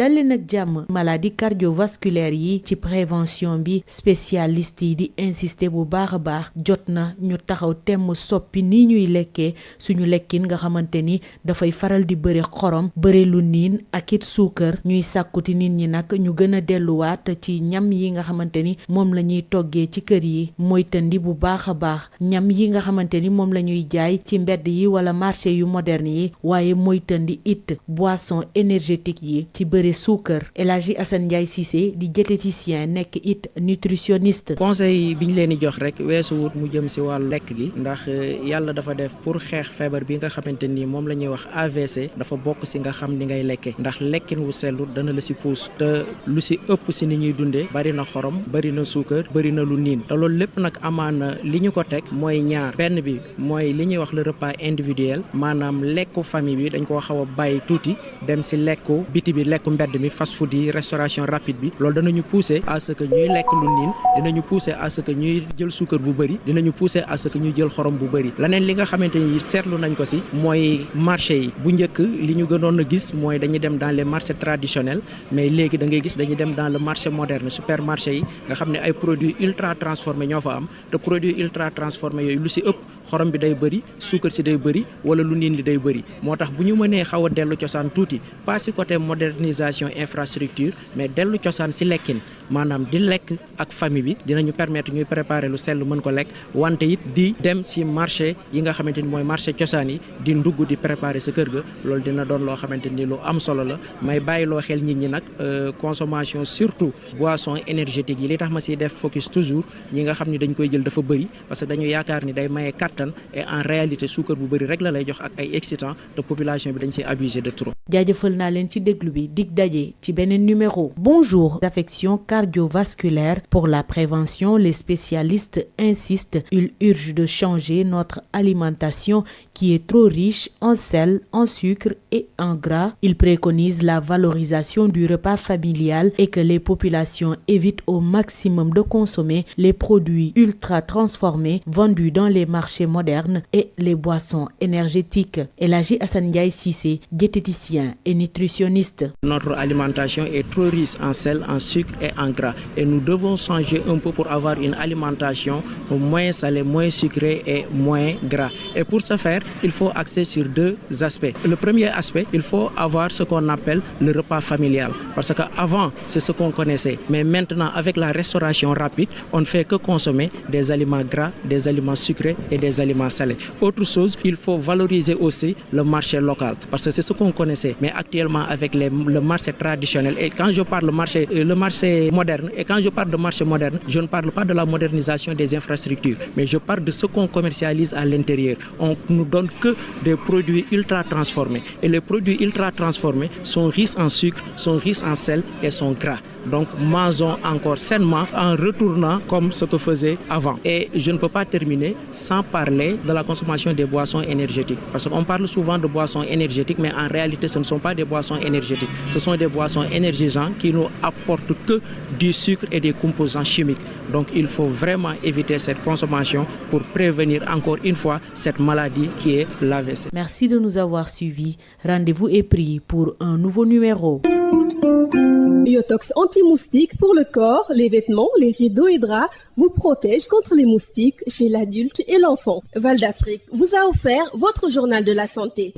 dalli nag jàmm maladie cardiovasculaire yi ci prévention bi spécialiste yi di insister bu baax a baax jot na ñu taxaw temm soppi ni ñuy lekkee suñu lekkin nga xamante ni dafay faral di bëri xorom bëri lu niin ak it suukar ñuy sàkkuti nit ñi nag ñu gën a delluwaat ci ñam yi nga xamante ni moom la ñuy toggee ci kër yi moytandi bu baax a baax ñam yi nga xamante ni moom la ñuy jaay ci mbedd yi wala marché yu moderne yi waaye moytandi it boisson énergétique yi ci bëri suukar. El Hadji Assane Ndiaye Cissé di diététicien nekk it nutritionniste. conseil bi ñu leen di jox rek weesu wut mu jëm si wàllu lekk gi ndax yàlla dafa def pour xeex feebar bi nga xamante ni moom la ñuy wax AVC dafa bokk si nga xam ni ngay lekkee ndax lekkin wu sellu dana la si puus te lu si ëpp si ni ñuy dundee bari na xorom bari na suukar bari na lu niin te loolu lépp nag amaana li ñu ko teg mooy ñaar benn bi mooy li ñuy wax le repas individuel maanaam lekku famille bi dañ koo xaw a bàyyi tuuti dem si lekku biti bi lekku mbedd mi fast food yi restauration rapide bi loolu danañu pousser à ce que ñuy lekk lu niin dinañu pousser à ce que ñuy jël suukar bu bëri dinañu pousser à ce que ñuy jël xorom bu bëri leneen li nga xamante ni seetlu nañ ko si mooy marché yi bu njëkk li ñu gënoon a gis mooy dañuy dem dans les marchés traditionnels mais léegi da ngay gis dañuy dem dans le marché moderne supermarché yi nga xam ne ay produits ultra transformés ñoo fa am te produits ultra transformés yooyu lu si ëpp xorom bi day bëri suukar si day bëri wala lu niin li day bëri moo tax bu ñu mënee xaw a dellu cosaan tuuti pas si côté modernisation infrastructure mais dellu cosaan si lekkin maanaam di lekk ak famille bi dinañu permettre ñuy préparer lu sell mën ko lekk wante it di dem si marché yi nga xamante ni mooy marché cosaan yi di ndugg di préparer sa kër ga loolu dina doon loo xamante ni lu am solo la may bàyyiloo xel nit ñi nag consommation surtout boisson énergétique yi li tax ma siy def focus toujours ñi nga xam ni dañ koy jël dafa bëri parce que dañu yaakaar ni day maye kattan et en réalité suukar bu bëri rek la lay jox ak ay excitants te population bi dañ siy abusé de trop. jaajëfal naa leen ci déglu bi dig daje ci beneen numéro. Bonjour d'affection cardiovasculaire. Pour la prévention, les spécialistes insistent. Ils urgent de changer notre alimentation qui est trop riche en sel, en sucre et en gras. Ils préconisent la valorisation du repas familial et que les populations évitent au maximum de consommer les produits ultra transformés vendus dans les marchés modernes et les boissons énergétiques. El Hadji Assane Ndiaye Cissé, diététicien et nutritionniste. Notre alimentation est trop riche en sel, en sucre et en gras et nous devons changer un peu pour avoir une alimentation moins salée, moins sucrée et moins gras. Et pour ce faire, il faut axer sur deux aspects. Le premier aspect, il faut avoir ce qu'on appelle le repas familial parce qu'avant, c'est ce qu'on connaissait. Mais maintenant, avec la restauration rapide, on ne fait que consommer des aliments gras, des aliments sucrés et des aliments salés. Autre chose, il faut valoriser aussi le marché local parce que c'est ce qu'on connaissait. Mais actuellement, avec le marché traditionnel, et quand je parle le marché moderne, et quand je parle de marché moderne, je ne parle pas de la modernisation des infrastructures, mais je parle de ce qu'on commercialise à l'intérieur. On nous donne que des produits ultra transformés. Et les produits ultra transformés sont riches en sucre, sont riches en sel et sont gras. Donc mangeons encore sainement en retournant comme ce que faisait avant. Et je ne peux pas terminer sans parler de la consommation des boissons énergétiques. Parce qu'on parle souvent de boissons énergétiques, mais en réalité ce ne sont pas des boissons énergétiques. Ce sont des boissons énergisantes qui nous apportent que du sucre et des composants chimiques. Donc il faut vraiment éviter cette consommation pour prévenir encore une fois cette maladie qui est l'AVC. Merci de nous avoir suivis. Rendez-vous est pris pour un nouveau numéro. Biotox anti-moustique pour le corps, les vêtements, les rideaux et draps vous protège contre les moustiques chez l'adulte et l'enfant. Val d'Afrique vous a offert votre journal de la santé.